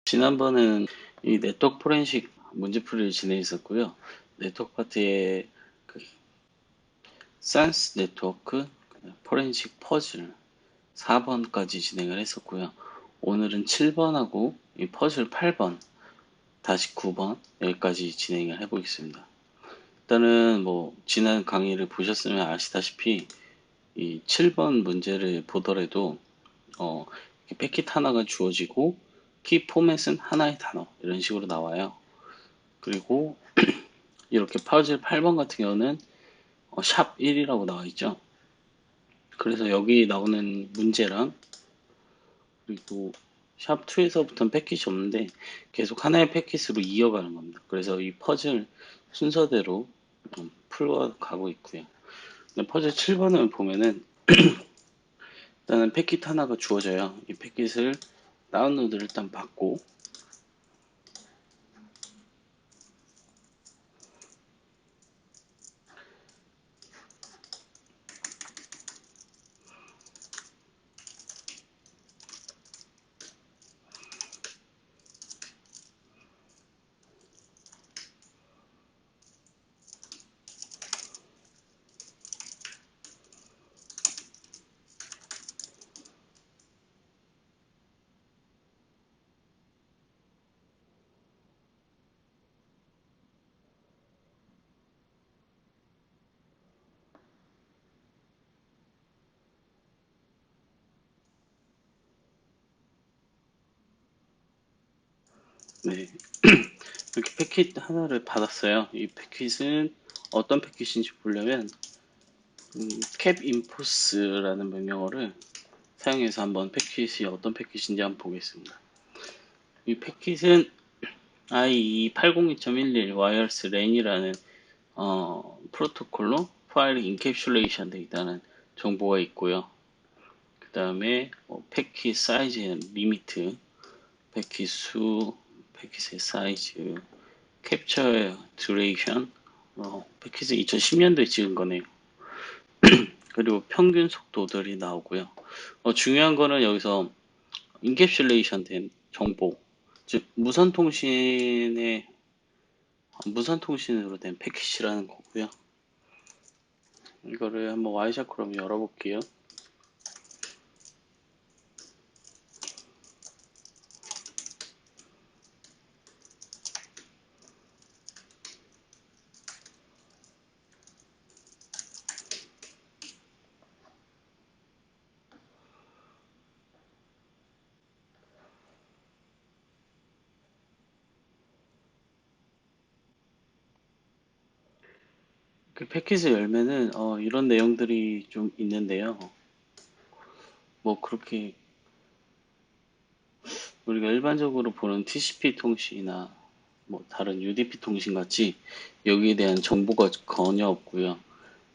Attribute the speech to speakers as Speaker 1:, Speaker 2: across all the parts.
Speaker 1: 지난번은 이 네트워크 포렌식 문제풀이를 진행했었고요. 네트워크 파트에 그 센스 네트워크 포렌식 퍼즐 4번까지 진행을 했었고요. 오늘은 7번하고 이 퍼즐 8번 다시 9번 여기까지 진행을 해보겠습니다. 일단은 뭐 지난 강의를 보셨으면 아시다시피 이 7번 문제를 보더라도 이렇게 패킷 하나가 주어지고 키 포맷은 하나의 단어 이런 식으로 나와요. 그리고 이렇게 퍼즐 8번 같은 경우는 샵 1이라고 나와 있죠. 그래서 여기 나오는 문제랑 그리고 샵 2에서부터는 패킷이 없는데 계속 하나의 패킷으로 이어가는 겁니다. 그래서 이 퍼즐 순서대로 풀어가고 있고요. 퍼즐 7번을 보면은 일단은 패킷 하나가 주어져요. 이 패킷을 다운로드를 일단 받고 네. 이렇게 패킷 하나를 받았어요. 이 패킷은 어떤 패킷인지 보려면 캡인포스라는 명령어를 사용해서 한번 패킷이 어떤 패킷인지 한번 보겠습니다. 이 패킷은 IE802.11 와이어리스 랜이라는 프로토콜로 파일 인캡슐레이션 되어 있다는 정보가 있고요. 그 다음에 패킷 사이즈 리미트, 패킷 수, 패킷의 사이즈, 캡처 듀레이션, 패킷은 2010년도에 찍은 거네요. 그리고 평균 속도들이 나오고요. 중요한 거는 여기서 인캡슐레이션 된 정보, 즉 무선 통신으로 된 패킷이라는 거고요. 이거를 한번 와이셔크롬 열어볼게요. 그 패킷을 열면은 이런 내용들이 좀 있는데요. 뭐 그렇게 우리가 일반적으로 보는 TCP 통신이나 뭐 다른 UDP 통신 같이 여기에 대한 정보가 전혀 없고요.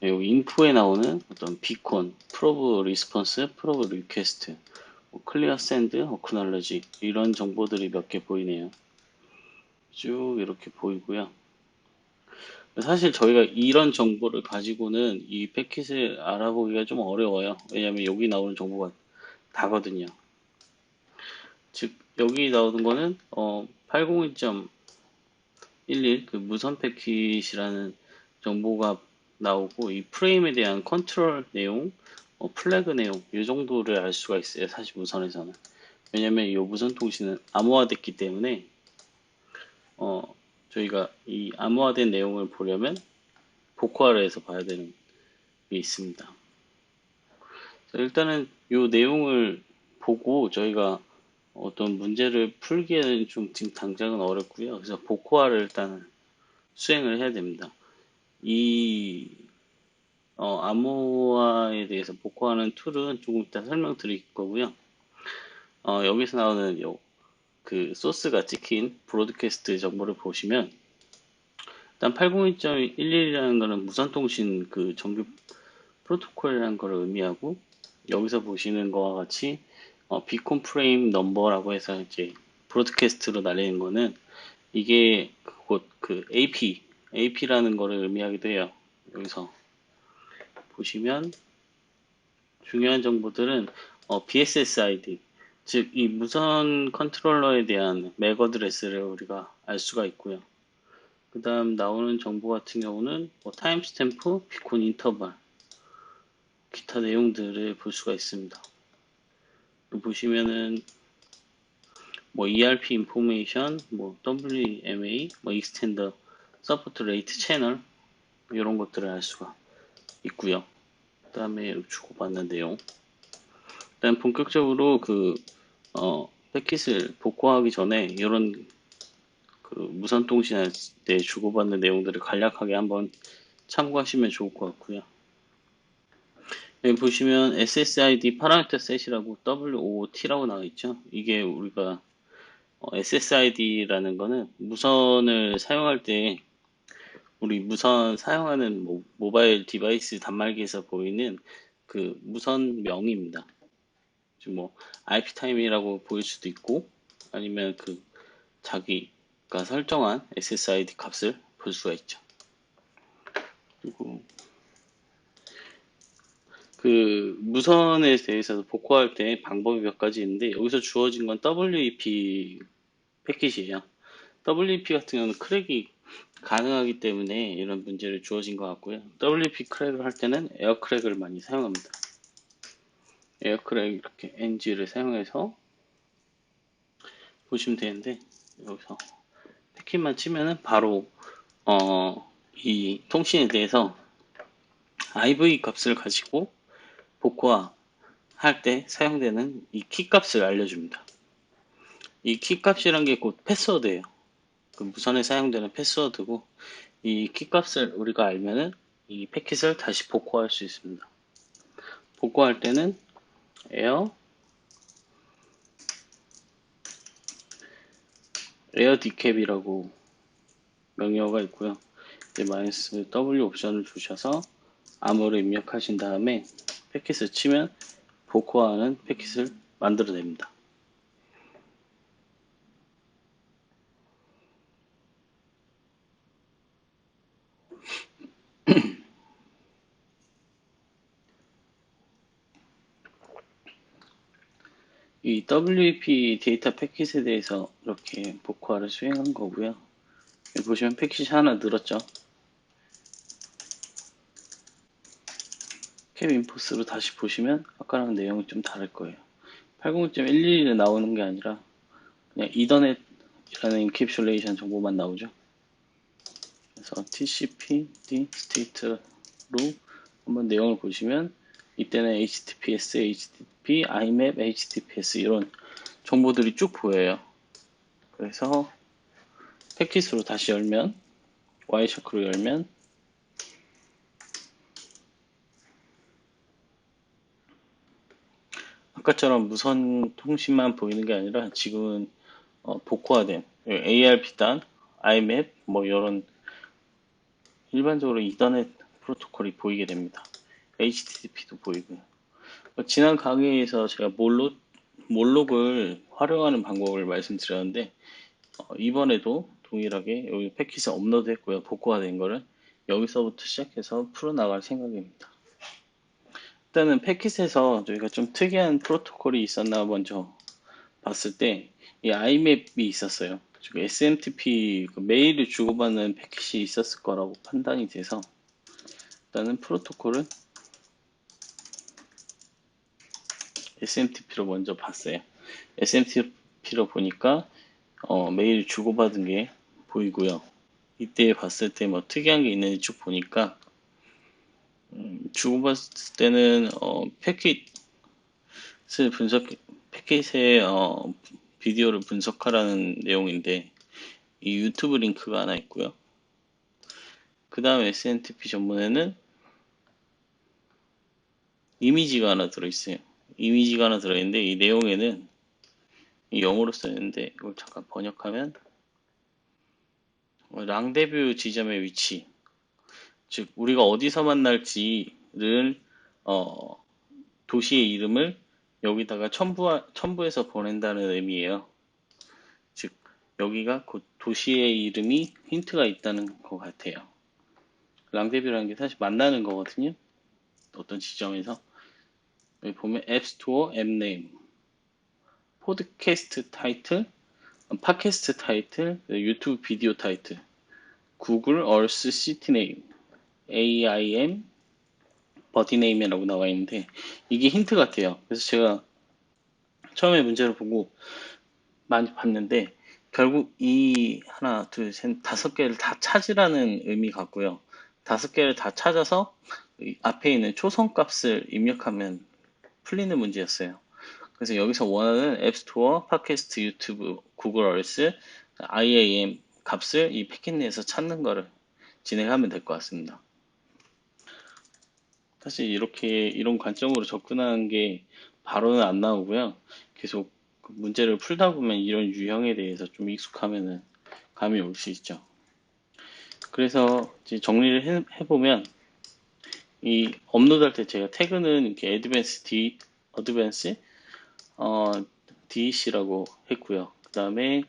Speaker 1: 여기 인포에 나오는 어떤 비콘, 프로브 리스폰스, 프로브 리퀘스트, 클리어 샌드, 어크놀러지 이런 정보들이 몇 개 보이네요. 쭉 이렇게 보이고요. 사실 저희가 이런 정보를 가지고는 이 패킷을 알아보기가 좀 어려워요. 왜냐하면 여기 나오는 정보가 다거든요. 즉 여기 나오는 거는 802.11 그 무선 패킷이라는 정보가 나오고 이 프레임에 대한 컨트롤 내용, 플래그 내용 이 정도를 알 수가 있어요. 사실 무선에서는. 왜냐면 이 무선 통신은 암호화됐기 때문에 저희가 이 암호화된 내용을 보려면 복호화를 해서 봐야 되는 게 있습니다. 일단은 이 내용을 보고 저희가 어떤 문제를 풀기에는 좀 지금 당장은 어렵고요. 그래서 복호화를 일단 수행을 해야 됩니다. 이 암호화에 대해서 복호하는 툴은 조금 이따 설명드릴 거고요. 여기서 나오는 그 소스가 찍힌 브로드캐스트 정보를 보시면 일단 802.11이라는 거는 무선통신 그 정규 프로토콜이라는 걸 의미하고 여기서 보시는 거와 같이 비콘 프레임 넘버라고 해서 이제 브로드캐스트로 날리는 거는 이게 곧 그 AP라는 거를 의미하기도 해요. 여기서 보시면 중요한 정보들은 BSS ID 즉, 이 무선 컨트롤러에 대한 맥 어드레스를 우리가 알 수가 있고요. 그 다음 나오는 정보 같은 경우는 뭐 타임스탬프, 비콘 인터벌, 기타 내용들을 볼 수가 있습니다. 보시면은 뭐 ERP 인포메이션, 뭐 WMA, 뭐 익스텐더, 서포트 레이트 채널 이런 것들을 알 수가 있고요. 그 다음에 주고받는 내용. 일단 본격적으로 패킷을 복구하기 전에 이런 그 무선 통신할 때 주고받는 내용들을 간략하게 한번 참고하시면 좋을 것 같고요. 여기 보시면 SSID 파라미터 셋이라고 WOOT라고 나와 있죠. 이게 우리가 SSID라는 거는 무선을 사용할 때 우리 무선 사용하는 모바일 디바이스 단말기에서 보이는 그 무선 명입니다. 지금 뭐 IP 타임이라고 보일 수도 있고 아니면 그 자기가 설정한 SSID 값을 볼 수가 있죠. 그리고 그 무선에 대해서 복구할 때 방법이 몇 가지 있는데 여기서 주어진 건 WEP 패킷이에요. WEP 같은 경우는 크랙이 가능하기 때문에 이런 문제를 주어진 것 같고요. WP 크랙을 할 때는 에어 크랙을 많이 사용합니다. 에어 크랙 이렇게 NG를 사용해서 보시면 되는데 여기서 패킷만 치면은 바로 이 통신에 대해서 IV 값을 가지고 복구화 할 때 사용되는 이 키 값을 알려줍니다. 이 키 값이란 게 곧 패스워드예요. 그 무선에 사용되는 패스워드고 이 키 값을 우리가 알면은 이 패킷을 다시 복구할 수 있습니다. 복구할 때는 에어 디캡이라고 명령어가 있고요. 이제 마이너스 W 옵션을 주셔서 암호를 입력하신 다음에 패킷을 치면 복구하는 패킷을 만들어냅니다. 이 WEP 데이터 패킷에 대해서 이렇게 복구화를 수행한 거고요. 여기 보시면 패킷이 하나 늘었죠. 캡 인포스로 다시 보시면 아까랑 내용이 좀 다를 거예요. 80.111에 나오는 게 아니라 그냥 이더넷이라는 인캡슐레이션 정보만 나오죠. 그래서 TCP/D 스테이트로 한번 내용을 보시면 이때는 HTTPS, HTTP, IMAP, HTTPS 이런 정보들이 쭉 보여요. 그래서 패킷으로 다시 열면 와이셔크로 열면 아까처럼 무선 통신만 보이는 게 아니라 지금은 복구화된 ARP단, IMAP 뭐 이런 일반적으로 이더넷 프로토콜이 보이게 됩니다. HTTP도 보이고요. 지난 강의에서 제가 몰록을 활용하는 방법을 말씀드렸는데 이번에도 동일하게 여기 패킷을 업로드했고요. 복구가 된 거를 여기서부터 시작해서 풀어나갈 생각입니다. 일단은 패킷에서 저희가 좀 특이한 프로토콜이 있었나 먼저 봤을 때 이 IMAP이 있었어요. 즉 SMTP 메일을 주고받는 패킷이 있었을 거라고 판단이 돼서 일단은 프로토콜은 SMTP로 먼저 봤어요. SMTP로 보니까 메일 주고받은 게 보이고요. 이때 봤을 때 뭐 특이한 게 있는지 쭉 보니까 주고받을 때는 패킷의 비디오를 분석하라는 내용인데 이 유튜브 링크가 하나 있고요. 그 다음 SMTP 전문에는 이미지가 하나 들어있어요. 이미지가 하나 들어있는데 이 내용에는 영어로 써있는데 이걸 잠깐 번역하면 랑데뷰 지점의 위치, 즉 우리가 어디서 만날지를 도시의 이름을 여기다가 첨부해서 보낸다는 의미예요. 즉 여기가 곧 도시의 이름이 힌트가 있다는 것 같아요. 랑데뷰라는 게 사실 만나는 거거든요. 어떤 지점에서 여기 보면 앱스토어 앱네임 포드캐스트 타이틀, 팟캐스트 타이틀, 유튜브 비디오 타이틀, 구글 얼스 시티 네임, AIM 버디 네임이라고 나와 있는데 이게 힌트 같아요. 그래서 제가 처음에 문제를 보고 많이 봤는데 결국 이 하나, 둘, 셋, 다섯 개를 다 찾으라는 의미 같고요. 다섯 개를 다 찾아서 앞에 있는 초성값을 입력하면 풀리는 문제였어요. 그래서 여기서 원하는 앱스토어, 팟캐스트, 유튜브, 구글 얼스, IAM 값을 이 패킷 내에서 찾는 거를 진행하면 될 것 같습니다. 사실 이렇게 이런 관점으로 접근하는 게 바로는 안 나오고요. 계속 그 문제를 풀다 보면 이런 유형에 대해서 좀 익숙하면은 감이 올 수 있죠. 그래서 이제 정리를 해보면 이 업로드할 때 제가 태그는 이렇게 어드밴스 DEC라고 했고요. 그 다음에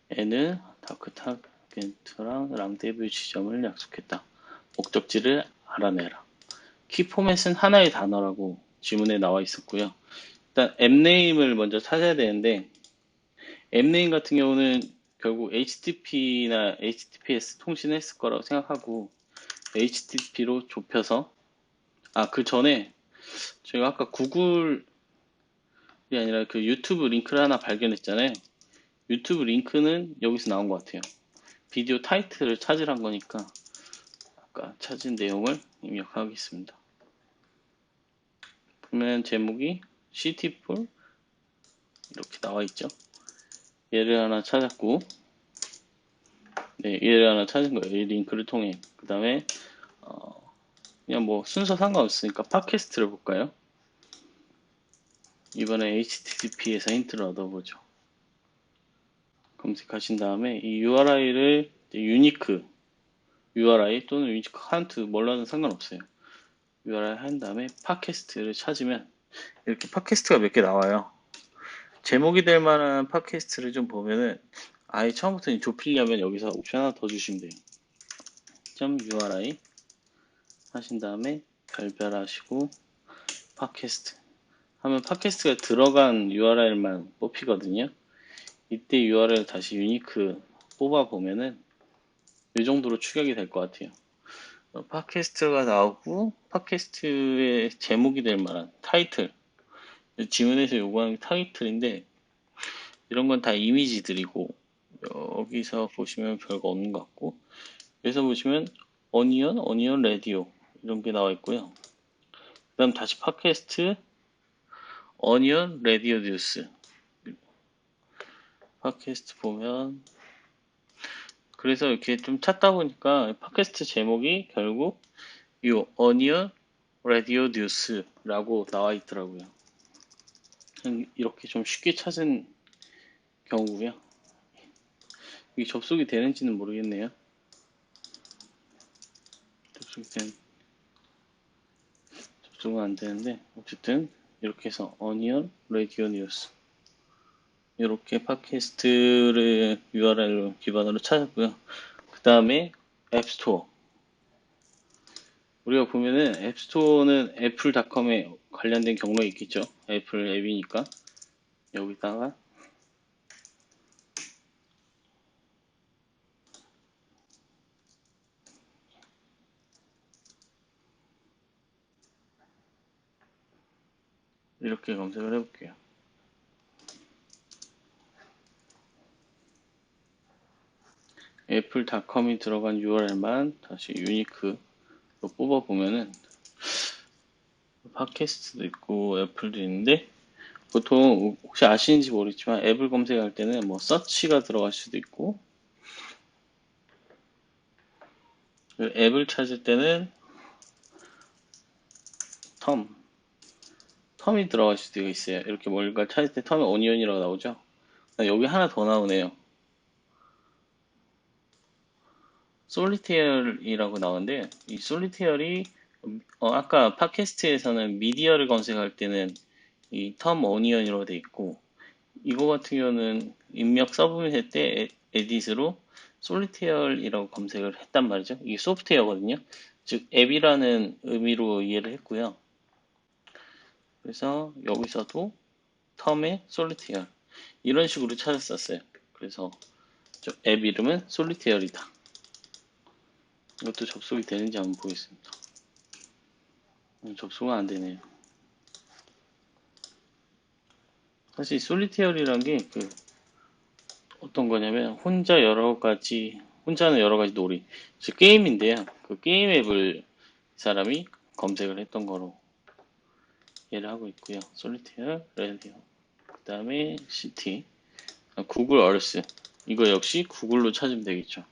Speaker 1: N은 다크 타겟랑 랑데뷰 지점을 약속했다. 목적지를 알아내라. 키 포맷은 하나의 단어라고 지문에 나와 있었고요. 일단 앱네임을 먼저 찾아야 되는데 앱네임 같은 경우는 결국 HTTP나 HTTPS 통신했을 거라고 생각하고 HTTP로 좁혀서 그 전에 제가 아까 구글이 아니라 그 유튜브 링크를 하나 발견했잖아요. 유튜브 링크는 여기서 나온 것 같아요. 비디오 타이틀을 찾으란 거니까 아까 찾은 내용을 입력하겠습니다. 보면 제목이 시티풀 이렇게 나와 있죠. 얘를 하나 찾았고, 네, 얘를 하나 찾은 거예요. 이 링크를 통해. 그 다음에 그냥 뭐 순서 상관없으니까 팟캐스트를 볼까요? 이번에 HTTP에서 힌트를 얻어보죠. 검색하신 다음에 이 URI를 유니크 URI 또는 유니크 카운트 뭘로는 상관없어요. URI 한 다음에 팟캐스트를 찾으면 이렇게 팟캐스트가 몇 개 나와요. 제목이 될 만한 팟캐스트를 좀 보면은 아예 처음부터 좁히려면 여기서 옵션 하나 더 주시면 돼요. .uri 하신 다음에 별별하시고 팟캐스트 하면 팟캐스트가 들어간 URL만 뽑히거든요. 이때 URL 다시 유니크 뽑아 보면은 이 정도로 추격이 될 것 같아요. 팟캐스트가 나오고 팟캐스트의 제목이 될 만한 타이틀 지문에서 요구하는 게 타이틀인데 이런 건 다 이미지들이고 여기서 보시면 별거 없는 것 같고 여기서 보시면 어니언 라디오 이런 게 나와 있고요. 그 다음 다시 팟캐스트 어니언 라디오 뉴스 팟캐스트 보면 그래서 이렇게 좀 찾다 보니까 팟캐스트 제목이 결국 이 어니언 라디오 뉴스라고 나와 있더라고요. 이렇게 좀 쉽게 찾은 경우고요. 이게 접속이 되는지는 모르겠네요. 접속은 안 되는데 어쨌든 이렇게 해서 어니언 라디오 뉴스 이렇게 팟캐스트를 URL 기반으로 찾았고요. 그 다음에 앱스토어 우리가 보면은 앱스토어는 애플닷컴에 관련된 경로가 있겠죠. 애플 앱이니까 여기다가 이렇게 검색을 해볼게요. 애플닷컴이 들어간 URL만 다시 유니크로 뽑아보면은 팟캐스트도 있고 애플도 있는데 보통 혹시 아시는지 모르겠지만 앱을 검색할 때는 뭐 서치가 들어갈 수도 있고 앱을 찾을 때는 텀이 들어갈 수도 있어요. 이렇게 뭔가 찾을 때 텀이 오니언이라고 나오죠. 여기 하나 더 나오네요. 솔리테어이라고 나오는데 이 솔리테어이 아까 팟캐스트에서는 미디어를 검색할 때는 이 텀 오니언이라고 돼 있고 이거 같은 경우는 입력 서브밋 때 에딧으로 솔리테어이라고 검색을 했단 말이죠. 이게 소프트웨어거든요. 즉 앱이라는 의미로 이해를 했고요. 그래서 여기서도 텀에 솔리테어 이런 식으로 찾았었어요. 그래서 앱 이름은 솔리테어이다. 이것도 접속이 되는지 한번 보겠습니다. 접속은 안 되네요. 사실 솔리테어리란 게 어떤 거냐면 혼자는 여러 가지 놀이, 즉 게임인데요. 그 게임 앱을 이 사람이 검색을 했던 거로 이해를 하고 있고요. 솔리테어, 레디오, 그 다음에 시티, 구글 얼스, 이거 역시 구글로 찾으면 되겠죠.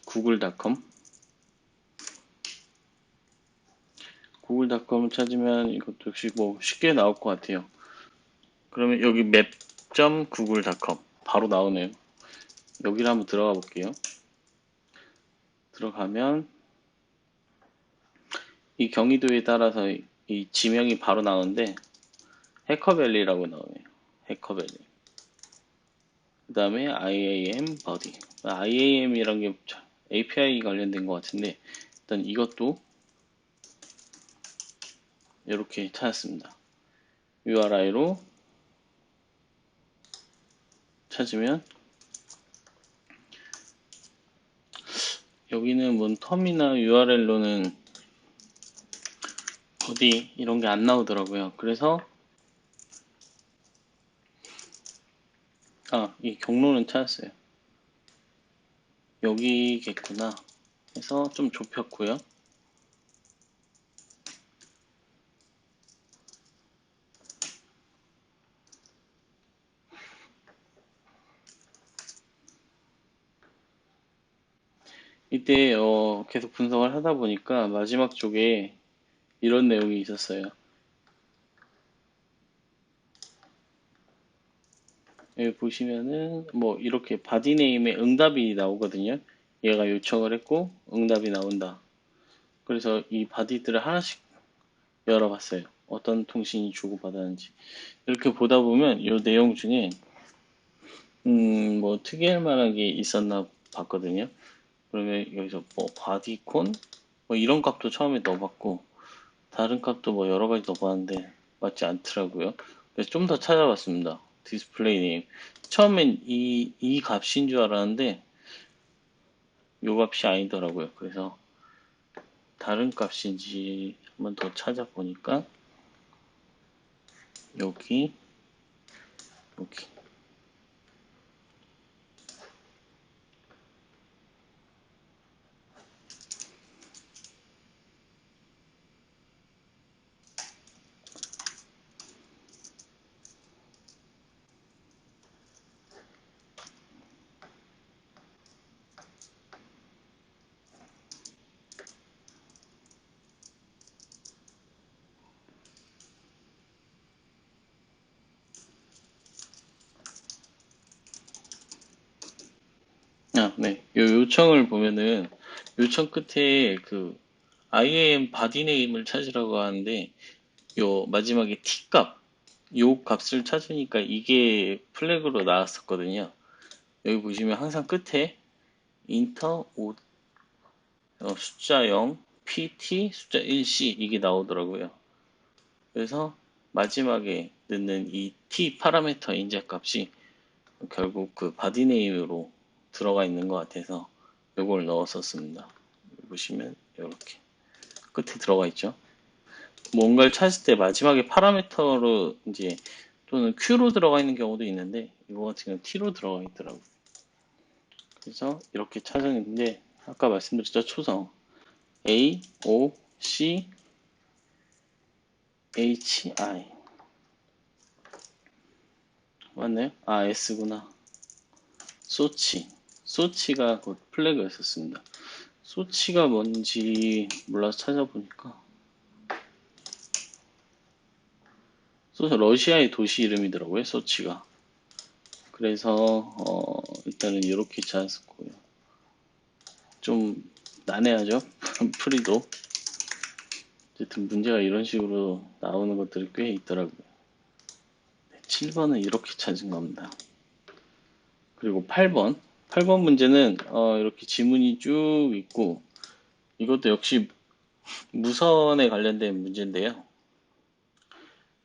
Speaker 1: 구글닷컴, 구글닷컴을 찾으면 이것도 역시 뭐 쉽게 나올 것 같아요. 그러면 여기 map.google.com 바로 나오네요. 여기를 한번 들어가 볼게요. 들어가면 이 경기도에 따라서 이 지명이 바로 나오는데 해커밸리라고 나오네요. 해커밸리. 그 다음에 IAM 버디. IAM이란 게 API 관련된 것 같은데 일단 이것도 이렇게 찾았습니다. URI로 찾으면 여기는 뭔 텀이나 URL로는 어디 이런 게 안 나오더라고요. 그래서 이 경로는 찾았어요. 여기겠구나 해서 좀 좁혔고요. 이때 계속 분석을 하다 보니까 마지막 쪽에 이런 내용이 있었어요. 여기 보시면은 뭐 이렇게 바디네임에 응답이 나오거든요. 얘가 요청을 했고 응답이 나온다. 그래서 이 바디들을 하나씩 열어봤어요. 어떤 통신이 주고받았는지. 이렇게 보다 보면 이 내용 중에 뭐 특이할 만한 게 있었나 봤거든요. 그러면 여기서 뭐 바디콘 뭐 이런 값도 처음에 넣어봤고 다른 값도 뭐 여러 가지 넣어봤는데 맞지 않더라고요. 그래서 좀 더 찾아봤습니다. 디스플레이 네임. 처음엔 이 값인 줄 알았는데 요 값이 아니더라고요. 그래서 다른 값인지 한번 더 찾아보니까 여기 여기 네. 요 요청을 보면은 요청 끝에 그 IAM 바디 네임을 찾으라고 하는데 요 마지막에 T 값, 요 값을 찾으니까 이게 플래그로 나왔었거든요. 여기 보시면 항상 끝에 인터 숫자 0, PT 숫자 1C 이게 나오더라고요. 그래서 마지막에 넣는 이 T 파라미터 인제 값이 결국 그 바디 네임으로 들어가 있는 것 같아서 요걸 넣었었습니다. 보시면 이렇게 끝에 들어가 있죠. 뭔가를 찾을 때 마지막에 파라미터로 이제 또는 Q로 들어가 있는 경우도 있는데 이거 같은 경우는 T로 들어가 있더라고요. 그래서 이렇게 찾았는데 아까 말씀드렸죠. 초성 A, O, C, H, I 맞나요? S구나. 소치가 그 플래그였었습니다. 소치가 뭔지 몰라서 찾아보니까 러시아의 도시 이름이더라고요. 소치가. 그래서 일단은 이렇게 찾았고요. 좀 난해하죠? 풀이도. 어쨌든 문제가 이런 식으로 나오는 것들이 꽤 있더라고요. 7번은 이렇게 찾은 겁니다. 그리고 8번. 8번 문제는 이렇게 지문이 쭉 있고 이것도 역시 무선에 관련된 문제인데요.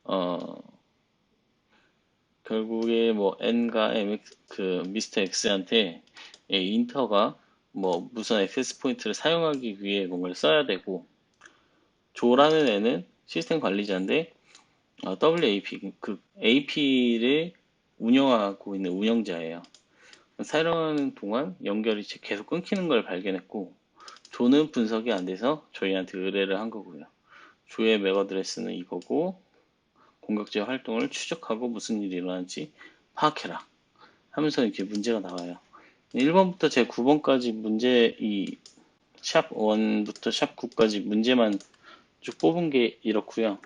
Speaker 1: 어, 결국에 뭐 n과 mx 그 미스터 x한테 인터가 뭐 무슨 액세스 포인트를 사용하기 위해 뭔가를 써야 되고, 조라는 애는 시스템 관리자인데 WAP 그 AP를 운영하고 있는 운영자예요. 사용하는 동안 연결이 계속 끊기는 걸 발견했고, 조는 분석이 안 돼서 저희한테 의뢰를 한 거고요. 조의 맥 어드레스는 이거고, 공격자 활동을 추적하고 무슨 일이 일어나는지 파악해라 하면서 이렇게 문제가 나와요. 1번부터 제 9번까지 문제, 이 샵 1부터 샵 9까지 문제만 쭉 뽑은 게 이렇고요.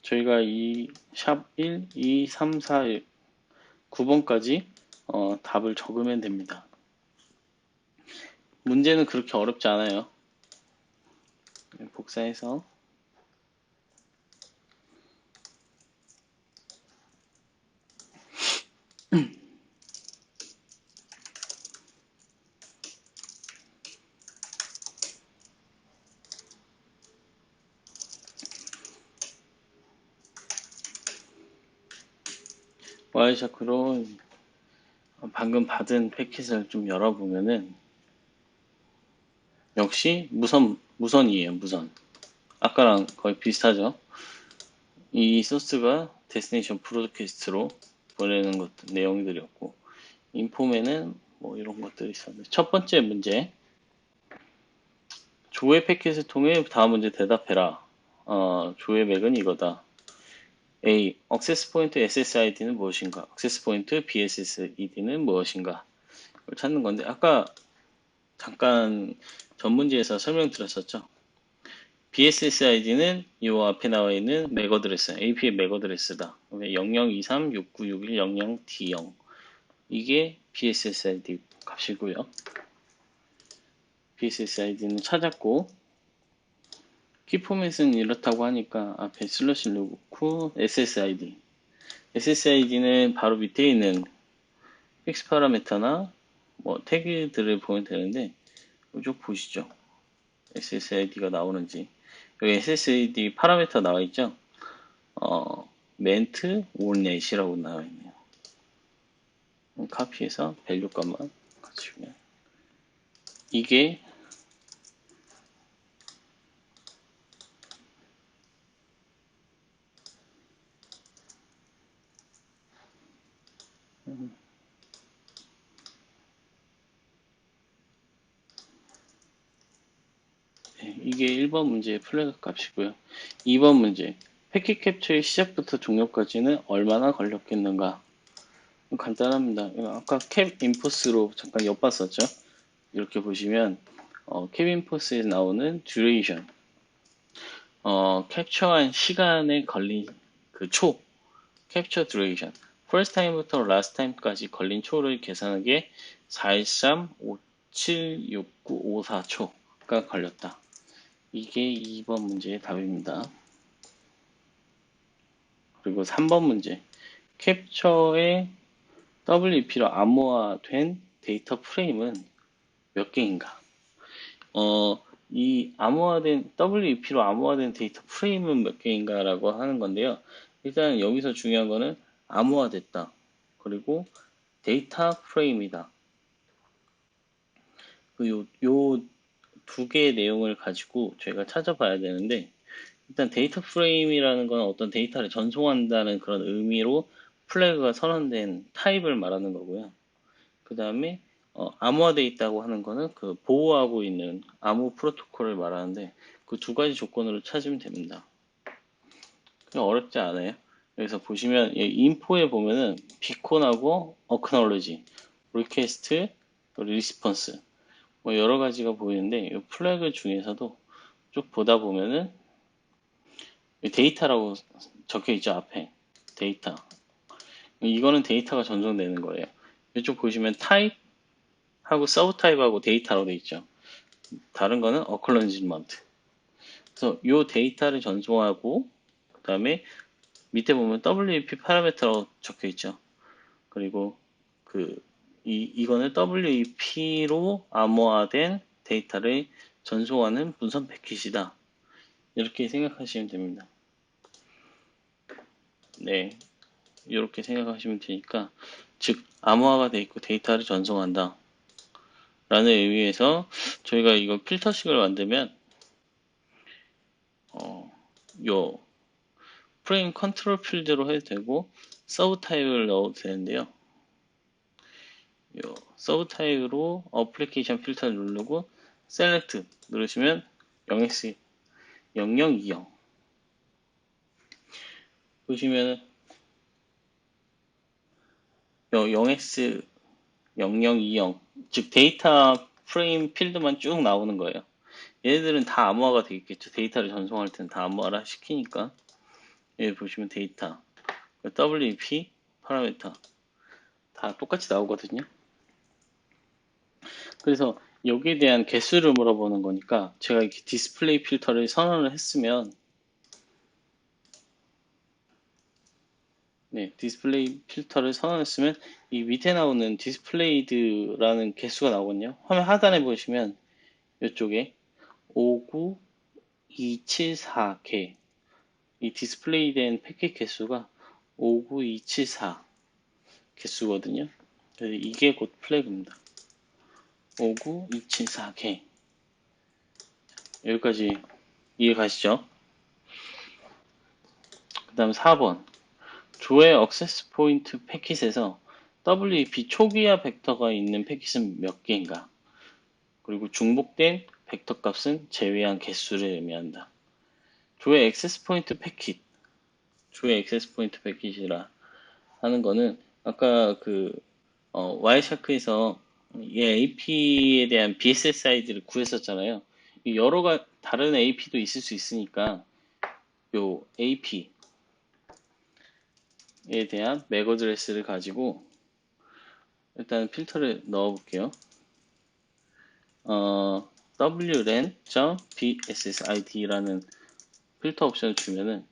Speaker 1: 저희가 이 샵 1, 2, 3, 4, 9번까지 답을 적으면 됩니다. 문제는 그렇게 어렵지 않아요. 복사해서 와이샤크로 방금 받은 패킷을 좀 열어보면은 역시 무선이에요. 무선. 아까랑 거의 비슷하죠. 이 소스가 데스티네이션 브로드캐스트로 보내는 것 내용들이었고, 인폼에는 뭐 이런 것들이 있었는데, 첫 번째 문제, 조회 패킷을 통해 다음 문제 대답해라. 조회 맥은 이거다. A. 액세스 포인트 SSID는 무엇인가? 액세스 포인트 BSSID는 무엇인가? 이걸 찾는 건데, 아까 잠깐 전 문제에서 설명드렸었죠. BSSID는 이 앞에 나와 있는 맥 어드레스, AP의 맥 어드레스다. 0023696100D0. 이게 BSSID 값이고요. BSSID는 찾았고, 키포맷은 이렇다고 하니까 앞에 슬러시를 넣고 SSID. SSID는 바로 밑에 있는 픽스 파라미터나 뭐 태그들을 보면 되는데, 이쪽 보시죠. SSID가 나오는지. 여기 SSID 파라미터 나와 있죠? 멘트 올넷이라고 나와 있네요. 카피해서 밸류 값만 갖추면 이게 이게 1번 문제의 플래그 값이고요. 2번 문제 패킷 캡처의 시작부터 종료까지는 얼마나 걸렸겠는가? 간단합니다. 아까 캡 인포스로 잠깐 엿봤었죠? 이렇게 보시면 캡 인포스에 나오는 듀레이션, 캡처한 시간에 걸린 그 초, 캡처 듀레이션, first time부터 last time까지 걸린 초를 계산한 게 413576954초가 걸렸다. 이게 2번 문제의 답입니다. 그리고 3번 문제. 캡처의 WP로 암호화된 데이터 프레임은 몇 개인가? 이 WP로 암호화된 데이터 프레임은 몇 개인가라고 하는 건데요. 일단 여기서 중요한 거는 암호화됐다. 그리고 데이터 프레임이다. 요 두 개의 내용을 가지고 저희가 찾아봐야 되는데, 일단 데이터 프레임이라는 건 어떤 데이터를 전송한다는 그런 의미로 플래그가 선언된 타입을 말하는 거고요. 그 다음에 암호화되어 있다고 하는 거는 그 보호하고 있는 암호 프로토콜을 말하는데, 그 두 가지 조건으로 찾으면 됩니다. 그냥 어렵지 않아요. 여기서 보시면 인포에 보면은 비콘하고 어크놀로지, 리퀘스트, 리스폰스 뭐 여러 가지가 보이는데, 이 플래그 중에서도 쭉 보다 보면은 데이터라고 적혀 있죠. 앞에 데이터. 이거는 데이터가 전송되는 거예요. 이쪽 보시면 타입하고 서브 타입하고 데이터로 돼 있죠. 다른 거는 어컬런지먼트. 그래서 이 데이터를 전송하고, 그 다음에 밑에 보면 WP 파라미터라고 적혀 있죠. 그리고 이거는 WP로 암호화된 데이터를 전송하는 문선 패킷이다. 이렇게 생각하시면 됩니다. 네. 이렇게 생각하시면 되니까, 즉 암호화가 돼 있고 데이터를 전송한다 라는 의미에서 저희가 이거 필터식을 만들면 요 프레임 컨트롤 필드로 해도 되고 서브 타입을 넣어도 되는데요. 요 서브 타입으로 어플리케이션 필터를 누르고 셀렉트 누르시면 0x 0020 보시면 0x 0020 즉 데이터 프레임 필드만 쭉 나오는 거예요. 얘네들은 다 암호화가 되겠죠. 데이터를 전송할 때는 다 암호화를 시키니까. 여기 보시면 데이터 WP 파라미터 다 똑같이 나오거든요. 그래서 여기에 대한 개수를 물어보는 거니까 제가 이렇게 디스플레이 필터를 선언을 했으면 디스플레이 필터를 선언했으면 이 밑에 나오는 디스플레이드라는 개수가 나오거든요. 화면 하단에 보시면 이쪽에 59274개 이 디스플레이 된 패킷 개수가 59274 개수거든요. 그래서 이게 곧 플래그입니다. 59274개 여기까지 이해 가시죠? 그 다음 4번 조회 액세스 포인트 패킷에서 WEP 초기화 벡터가 있는 패킷은 몇 개인가? 그리고 중복된 벡터 값은 제외한 개수를 의미한다. 조회 액세스 포인트 패킷 조회 액세스 포인트 패킷이라 하는 거는 아까 그 와이샤크에서 이 AP에 대한 BSSID를 구했었잖아요. 여러 다른 AP도 있을 수 있으니까 요 AP에 대한 맥 어드레스를 가지고 일단 필터를 넣어 볼게요. wren.bssid라는 필터 옵션을 주면은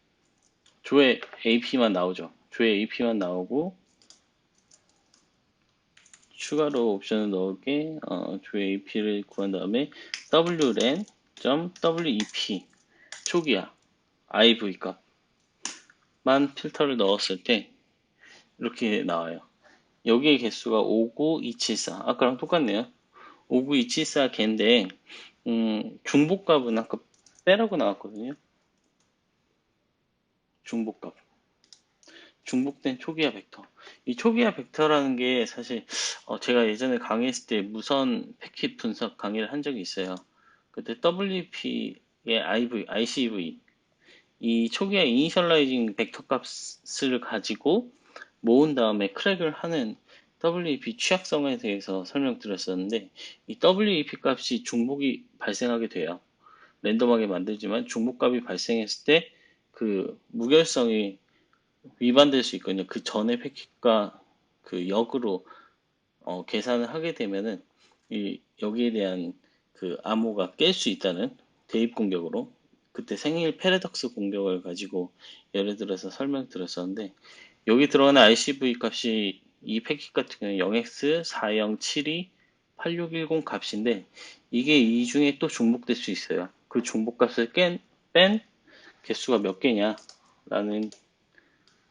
Speaker 1: 조회 AP만 나오죠. 조회 AP만 나오고 추가로 옵션을 넣을게 조회 AP를 구한 다음에 wren.wep 초기화 IV 값만 필터를 넣었을 때 이렇게 나와요. 여기의 개수가 59274 아까랑 똑같네요. 59274 개인데 중복값은 아까 빼라고 나왔거든요. 중복값 중복된 초기화 벡터 이 초기화 벡터라는 게 사실 제가 예전에 강의했을 때 무선 패킷 분석 강의를 한 적이 있어요. 그때 WP의 ICV 이 초기화 이니셜라이징 벡터 값을 가지고 모은 다음에 크랙을 하는 WEP 취약성에 대해서 설명드렸었는데 이 WEP 값이 중복이 발생하게 돼요. 랜덤하게 만들지만 중복값이 발생했을 때 그 무결성이 위반될 수 있거든요. 그 전에 패킷과 그 역으로 계산을 하게 되면은 여기에 대한 그 암호가 깰 수 있다는 대입 공격으로 그때 생일 패러독스 공격을 가지고 예를 들어서 설명드렸었는데 여기 들어가는 RCV 값이 이 패킷 같은 경우는 0x40728610 값인데 이게 이 중에 또 중복될 수 있어요. 그 중복값을 뺀 개수가 몇 개냐라는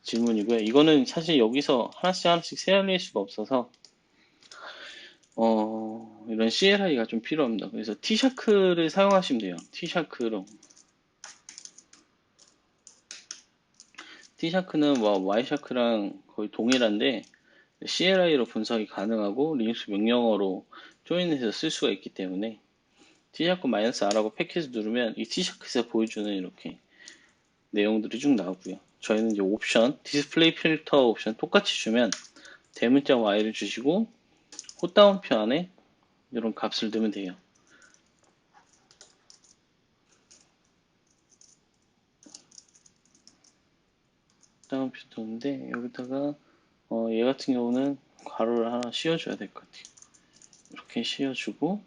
Speaker 1: 질문이고요. 이거는 사실 여기서 하나씩 세알릴 수가 없어서 이런 CLI가 좀 필요합니다. 그래서 T샤크를 사용하시면 돼요. T샤크는 뭐 Y샤크랑 거의 동일한데 CLI로 분석이 가능하고 리눅스 명령어로 조인해서 쓸 수가 있기 때문에 T샤크-R하고 패킷을 누르면 이 T샤크에서 보여주는 이렇게 내용들이 쭉 나오고요. 저희는 이제 옵션, 디스플레이 필터 옵션 똑같이 주면 대문자 Y를 주시고 콧다운표 안에 이런 값을 넣으면 돼요. 콧다운표 넣는데 여기다가 얘 같은 경우는 괄호를 하나 씌워줘야 될 것 같아요. 이렇게 씌워주고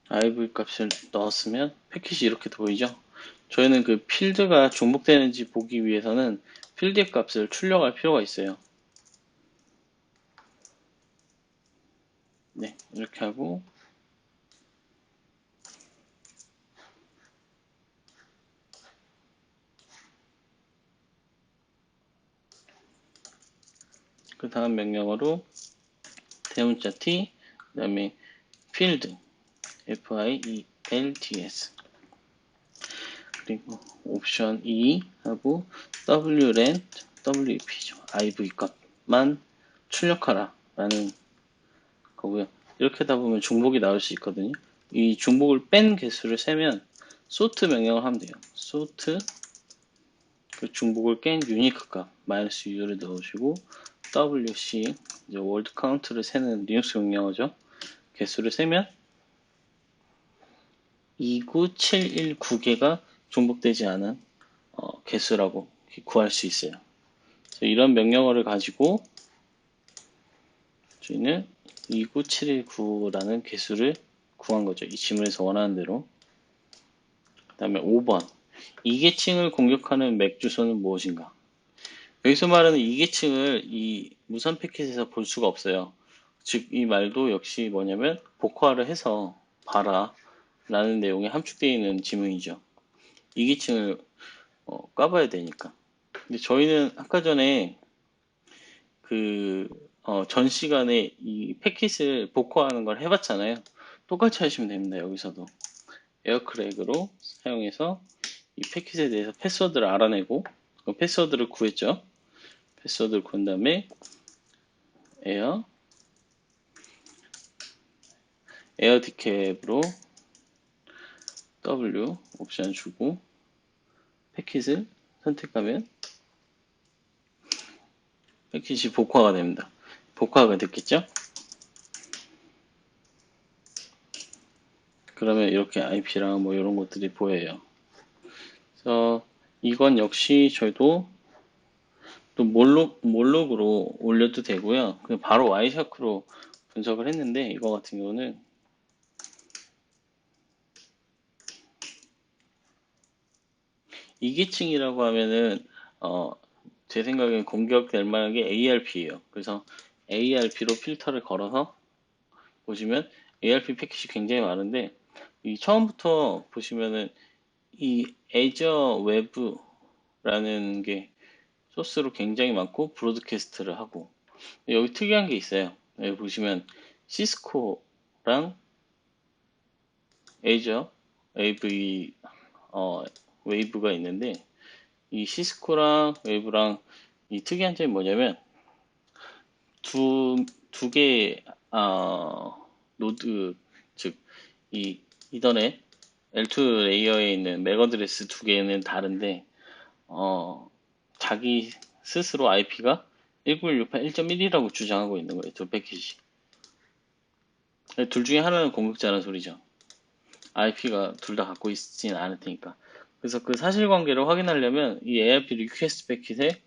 Speaker 1: IV 값을 넣었으면 패킷이 이렇게 보이죠? 저희는 그 필드가 중복되는지 보기 위해서는 필드의 값을 출력할 필요가 있어요. 네, 이렇게 하고 그 다음 명령어로 대문자 t, 그 다음에 field, filds, 그리고 옵션 2 하고 wrand, wep죠. iv 값만 출력하라 라는 거고요. 이렇게 하다 보면 중복이 나올 수 있거든요. 이 중복을 뺀 개수를 세면 sort 명령을 하면 돼요. sort 그 중복을 깬 유니크 값 마이너스 u를 넣으시고 wc 이제 월드 카운트를 세는 리눅스 명령어죠. 개수를 세면 29719개가 중복되지 않은 개수라고 구할 수 있어요. 그래서 이런 명령어를 가지고 저희는 29719라는 개수를 구한 거죠. 이 지문에서 원하는 대로. 그 다음에 5번. 이계층을 공격하는 맥 주소는 무엇인가? 여기서 말하는 이계층을 이 무선 패킷에서 볼 수가 없어요. 즉, 이 말도 역시 뭐냐면 복화를 해서 봐라 라는 내용이 함축되어 있는 지문이죠. 이계층을 까봐야 되니까. 근데 저희는 아까 전에 전 시간에 이 패킷을 복화하는 걸 해봤잖아요. 똑같이 하시면 됩니다. 여기서도 에어크랙으로 사용해서 이 패킷에 대해서 패스워드를 알아내고 그 패스워드를 구했죠. 패스워드를 구한 다음에 에어 디캡으로 W 옵션 주고 패킷을 선택하면 패킷이 복화가 됩니다. 복화가 됐겠죠? 그러면 이렇게 IP랑 뭐 이런 것들이 보여요. 그래서 이건 역시 저희도 또 몰록으로 올려도 되고요. 그냥 바로 와이샤크로 분석을 했는데 이거 같은 경우는 이기층이라고 하면은 제 생각엔 공격될 만한 게 ARP예요. 그래서 ARP로 필터를 걸어서 보시면 ARP 패킷이 굉장히 많은데 이 처음부터 보시면은 이 애저 웹라는 게 소스로 굉장히 많고 브로드캐스트를 하고 여기 특이한 게 있어요. 여기 보시면 시스코랑 애저 웨이브가 있는데 이 시스코랑 웨이브랑 이 특이한 점이 뭐냐면 두 개의 노드 즉 이 이더넷 L2 레이어에 있는 맥 어드레스 두 개는 다른데 자기 스스로 IP가 1968 1.1이라고 주장하고 있는 거예요. 두 패킷이. 둘 중에 하나는 공격자라는 소리죠. IP가 둘 다 갖고 있지는 않을 테니까. 그래서 그 사실관계를 확인하려면 이 ARP 리퀘스트 패킷에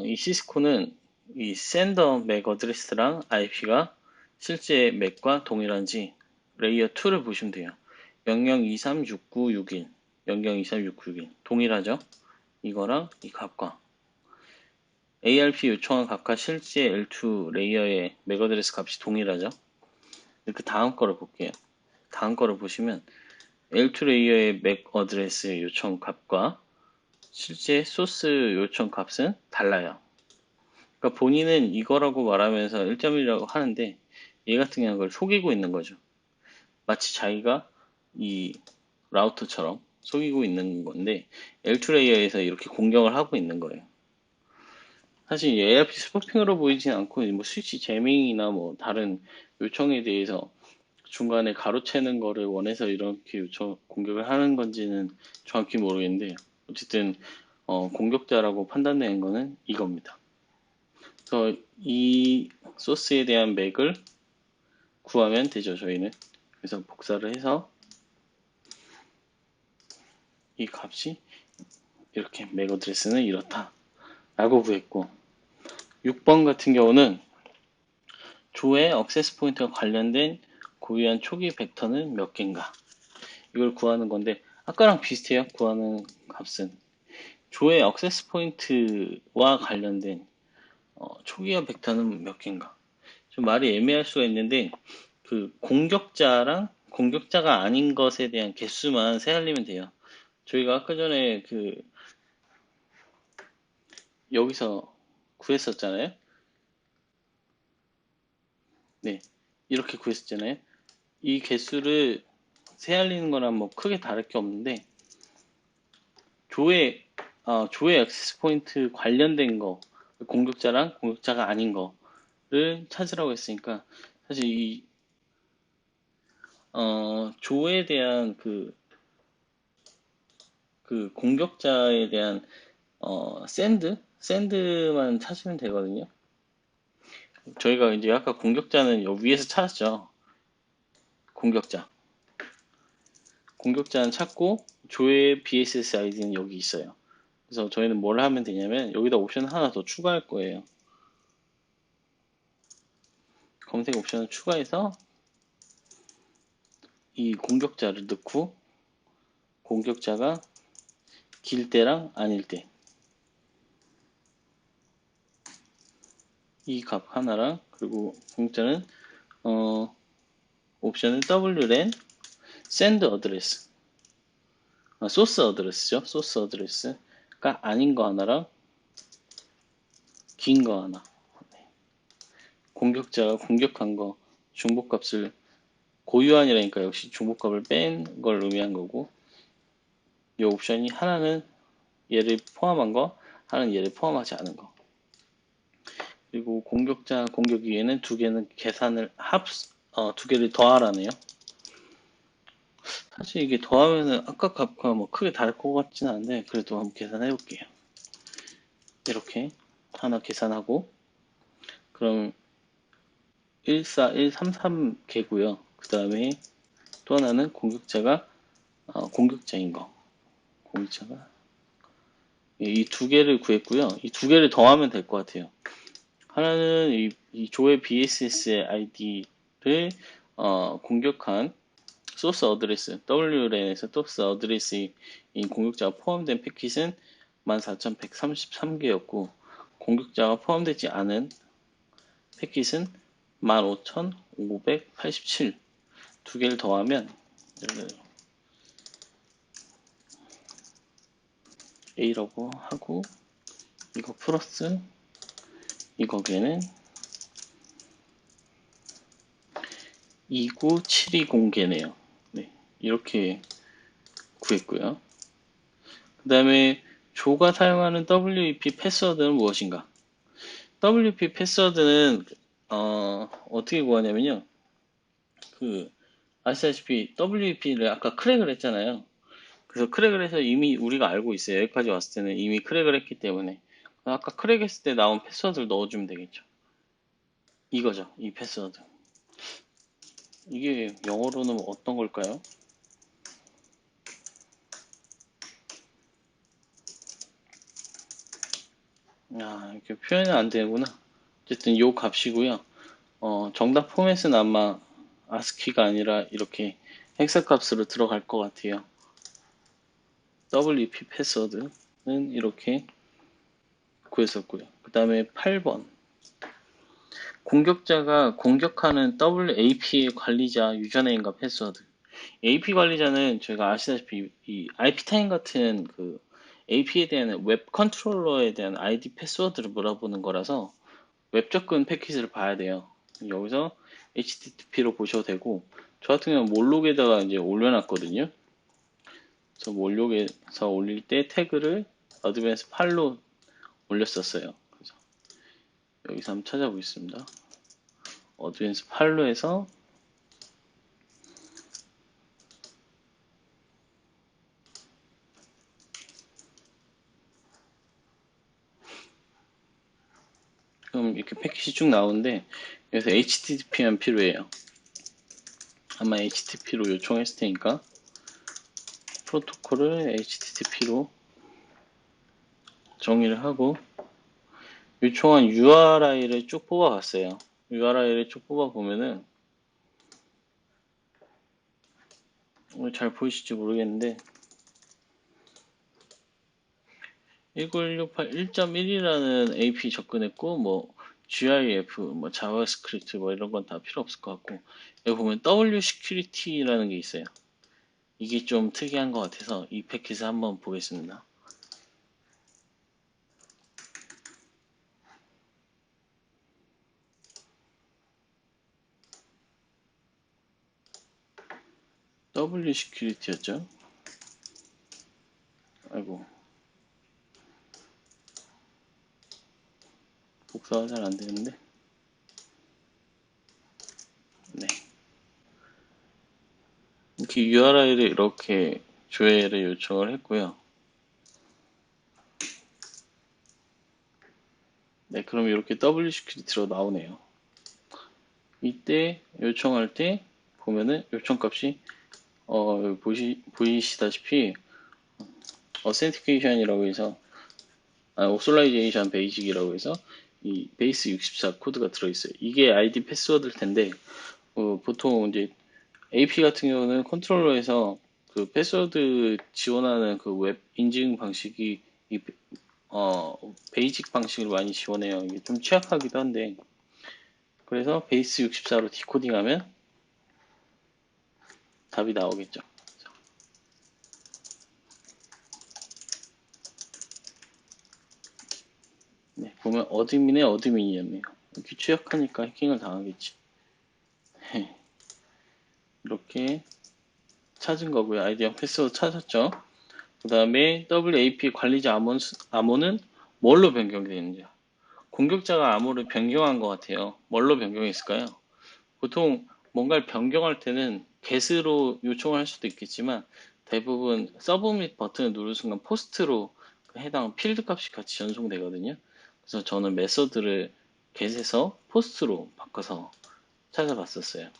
Speaker 1: 이 시스코는 이 샌더 맥 어드레스랑 IP가 실제 맥과 동일한지 레이어 2를 보시면 돼요. 00236961, 00236961 동일하죠? 이거랑 이 값과 ARP 요청한 값과 실제 L2 레이어의 맥 어드레스 값이 동일하죠? 그 다음 거를 볼게요. 다음 거를 보시면 L2 레이어의 맥 어드레스 요청 값과 실제 소스 요청 값은 달라요. 그러니까 본인은 이거라고 말하면서 1.1이라고 하는데 얘 같은 경우는 그걸 속이고 있는 거죠. 마치 자기가 이 라우터처럼 속이고 있는 건데 L2 레이어에서 이렇게 공격을 하고 있는 거예요. 사실 ARP 스포핑으로 보이진 않고 뭐 스위치 제밍이나 뭐 다른 요청에 대해서 중간에 가로채는 거를 원해서 이렇게 공격을 하는 건지는 정확히 모르겠는데 어쨌든 공격자라고 판단되는 거는 이겁니다. 그래서 이 소스에 대한 맥을 구하면 되죠, 저희는. 그래서 복사를 해서 이 값이 이렇게 맥 어드레스는 이렇다 라고 구했고 6번 같은 경우는 조의 액세스 포인트와 관련된 고유한 초기 벡터는 몇 개인가 이걸 구하는 건데 아까랑 비슷해요. 구하는 값은 조의 액세스 포인트와 관련된 초기화 벡터는 몇 개인가 좀 말이 애매할 수가 있는데 그 공격자랑 공격자가 아닌 것에 대한 개수만 세알리면 돼요. 저희가 아까 전에 여기서 구했었잖아요. 네, 이렇게 구했었잖아요. 이 개수를 세알리는 거랑 뭐 크게 다를 게 없는데 조회 액세스 포인트 관련된 거, 공격자랑 공격자가 아닌 거를 찾으라고 했으니까 사실 이 조에 대한 그 공격자에 대한 샌드만 찾으면 되거든요. 저희가 이제 아까 공격자는 여기 위에서 찾았죠. 공격자. 공격자는 찾고 조의 BSS 아이디는 여기 있어요. 그래서 저희는 뭘 하면 되냐면 여기다 옵션 하나 더 추가할 거예요. 검색 옵션을 추가해서 이 공격자를 넣고 공격자가 길 때랑 아닐 때 이 값 하나랑 그리고 공격자는 옵션을 wlen send address 소스 어드레스죠. 소스 어드레스가 아닌 거 하나랑 긴 거 하나. 공격자가 공격한 거 중복값을 고유한이라니까 역시 중복값을 뺀 걸 의미한 거고 이 옵션이 하나는 얘를 포함한 거, 하나는 얘를 포함하지 않은 거. 그리고 공격자 공격 위에는 두 개는 계산을 두 개를 더하라네요. 사실 이게 더하면은 아까 값과 뭐 크게 다를 것 같지는 않은데 그래도 한번 계산해 볼게요. 이렇게 하나 계산하고 그럼 14133개고요. 그 다음에 또 하나는 공격자가 공격자인 거. 공격자가 이 두 개를 구했고요. 이 두 개를 더하면 될 것 같아요. 하나는 이 조의 BSS의 아이디를 공격한 소스 어드레스 WLAN에서 소스 어드레스인 공격자가 포함된 패킷은 14,133개였고 공격자가 포함되지 않은 패킷은 15,587 두 개를 더하면 A라고 하고 이거 플러스 이거기에는 29720개네요. 네, 이렇게 구했고요. 그 다음에 조가 사용하는 WEP 패스워드는 무엇인가? WEP 패스워드는 어떻게 구하냐면요. 아시다시피 WEP를 아까 크랙을 했잖아요. 그래서 크랙을 해서 이미 우리가 알고 있어요. 여기까지 왔을 때는 이미 크랙을 했기 때문에 아까 크랙했을 때 나온 패스워드를 넣어주면 되겠죠. 이거죠. 이 패스워드. 이게 영어로는 어떤 걸까요? 이렇게 표현이 안 되구나. 어쨌든 요 값이고요. 정답 포맷은 아마 ASCII가 아니라 이렇게 헥사 값으로 들어갈 것 같아요. WP 패스워드는 이렇게 구했었고요. 그 다음에 8번. 공격자가 공격하는 WAP의 관리자 유저네임과 패스워드. AP 관리자는 저희가 아시다시피 이 IP타임 같은 그 AP에 대한 웹 컨트롤러에 대한 ID 패스워드를 물어보는 거라서 웹 접근 패킷을 봐야 돼요. 여기서 HTTP로 보셔도 되고 저 같은 경우는 몰록에다가 이제 올려놨거든요. 그래서 몰록에서 올릴 때 태그를 어드밴스 8로 올렸었어요. 그래서 여기서 한번 찾아보겠습니다. 어드밴스 8로 해서 그럼 이렇게 패킷이 쭉 나오는데 여기서 HTTP만 필요해요. 아마 HTTP로 요청했을 테니까 프로토콜을 HTTP로 정의를 하고 요청한 URI를 쭉 뽑아봤어요. URI를 쭉 뽑아보면은 잘 보이실지 모르겠는데 19168 1.1이라는 AP 접근했고 뭐 GIF, 뭐 자바스크립트 뭐 이런 건 다 필요 없을 것 같고 여기 보면 W Security라는 게 있어요. 이게 좀 특이한 것 같아서 이 패킷을 한번 보겠습니다. W 시큐리티였죠. 아이고, 복사가 잘 안 되는데. 네. 이렇게 URI를 이렇게 조회를 요청을 했고요. 네, 그럼 이렇게 W 시큐리티로 나오네요. 이때 요청할 때 보면은 요청값이 보이시다시피 어센티케이션이라고 해서 오솔라이제이션 베이직이라고 해서 이 베이스 64 코드가 들어있어요. 이게 아이디 패스워드일 텐데 보통 이제 AP 같은 경우는 컨트롤러에서 그 패스워드 지원하는 그 웹 인증 방식이 베이직 방식을 많이 지원해요. 이게 좀 취약하기도 한데 그래서 베이스 64로 디코딩하면 답이 나오겠죠. 네, 보면 어드민의 어드민이었네요. 이렇게 취약하니까 해킹을 당하겠지. 이렇게 찾은 거고요. 아이디랑 패스워드 찾았죠. 그 다음에 WAP 관리자 암호는 뭘로 변경되는지. 공격자가 암호를 변경한 것 같아요. 뭘로 변경했을까요? 보통 뭔가를 변경할 때는 get으로 요청을 할 수도 있겠지만 대부분 서브밋 버튼을 누른 순간 포스트로 그 해당 필드 값이 같이 전송되거든요. 그래서 저는 메서드를 get에서 포스트로 바꿔서 찾아봤었어요.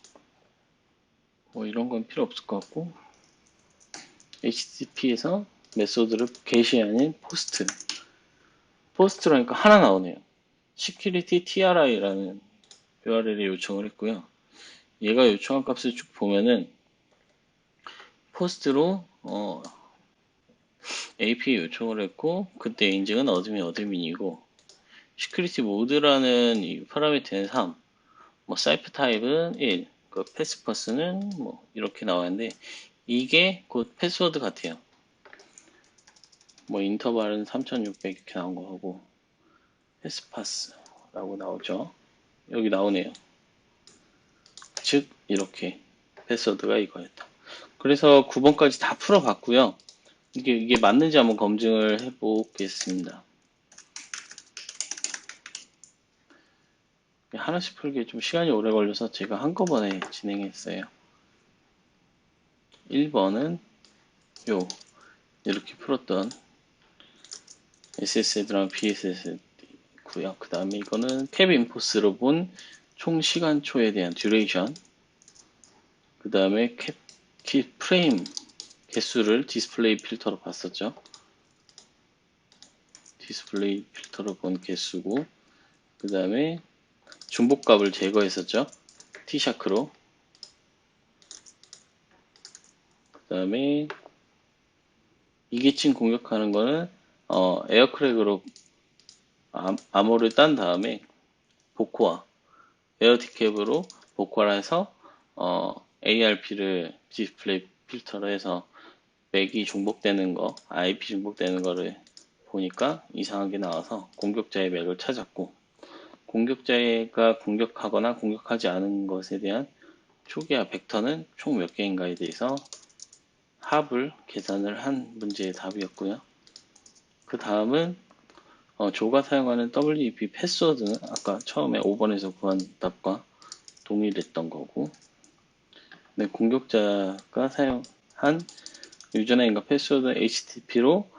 Speaker 1: 뭐 이런 건 필요 없을 것 같고 HTTP에서 메소드를 get이 아닌 포스트라니까 하나 나오네요. security tri라는 URL에 요청을 했고요. 얘가 요청한 값을 쭉 보면은 포스트로 API 요청을 했고 그때 인증은 어드민이고 security mode라는 이 파라미터는 3, 뭐 사이프 타입은 1, 그 패스퍼스는 뭐 이렇게 나왔는데 이게 곧 패스워드 같아요. 뭐 인터벌은 3600 이렇게 나온 거 하고 패스파스라고 나오죠. 여기 나오네요. 즉 이렇게 패스워드가 이거였다. 그래서 9번까지 다 풀어봤고요. 이게 맞는지 한번 검증을 해보겠습니다. 하나씩 풀기에 좀 시간이 오래 걸려서 제가 한꺼번에 진행했어요. 1번은 이렇게 풀었던 SSD랑 BSSD고요. 그 다음에 이거는 캡 인포스로 본 총 시간초에 대한 듀레이션. 그 다음에 캡 프레임 개수를 디스플레이 필터로 봤었죠. 디스플레이 필터로 본 개수고 그 다음에 중복값을 제거했었죠. T샤크로. 그 다음에 이기층 공격하는 거는 에어크랙으로 암호를 딴 다음에 복호화, 에어티캡으로 복호화를 해서 ARP를 디스플레이 필터로 해서 맥이 중복되는 거, IP 중복되는 거를 보니까 이상하게 나와서 공격자의 맥을 찾았고 공격자가 공격하거나 공격하지 않은 것에 대한 초기화 벡터는 총 몇 개인가에 대해서 합을 계산을 한 문제의 답이었고요. 그 다음은 조가 사용하는 WEP 패스워드는 아까 처음에 5번에서 구한 답과 동일했던 거고 네, 공격자가 사용한 유저네임과 패스워드 HTTP로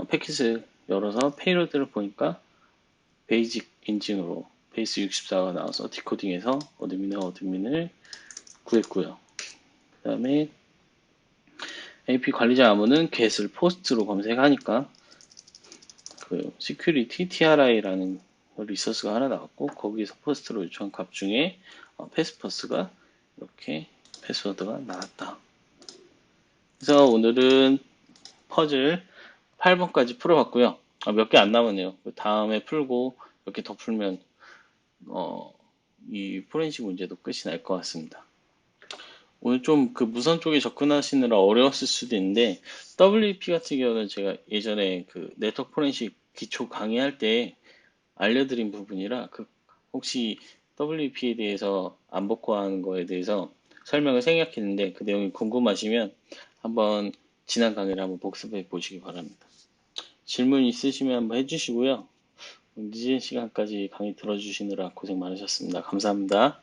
Speaker 1: 패킷을 열어서 페이로드를 보니까 베이직 인증으로 베이스 64가 나와서 디코딩해서 어드민을 구했고요. 그 다음에 AP 관리자 암호는 get을 post로 검색하니까 그 security tri라는 리소스가 하나 나왔고 거기에서 포스트로 요청한 값 중에 패스퍼스가 이렇게 패스워드가 나왔다. 그래서 오늘은 퍼즐 8번까지 풀어봤고요. 몇 개 안 남았네요. 다음에 풀고 몇 개 더 풀면 이 포렌식 문제도 끝이 날 것 같습니다. 오늘 좀 그 무선 쪽에 접근하시느라 어려웠을 수도 있는데 WP 같은 경우는 제가 예전에 그 네트워크 포렌식 기초 강의할 때 알려드린 부분이라 그 혹시 WP에 대해서 안 복구하는 거에 대해서 설명을 생략했는데 그 내용이 궁금하시면 한번 지난 강의를 한번 복습해 보시기 바랍니다. 질문 있으시면 한번 해주시고요. 늦은 시간까지 강의 들어주시느라 고생 많으셨습니다. 감사합니다.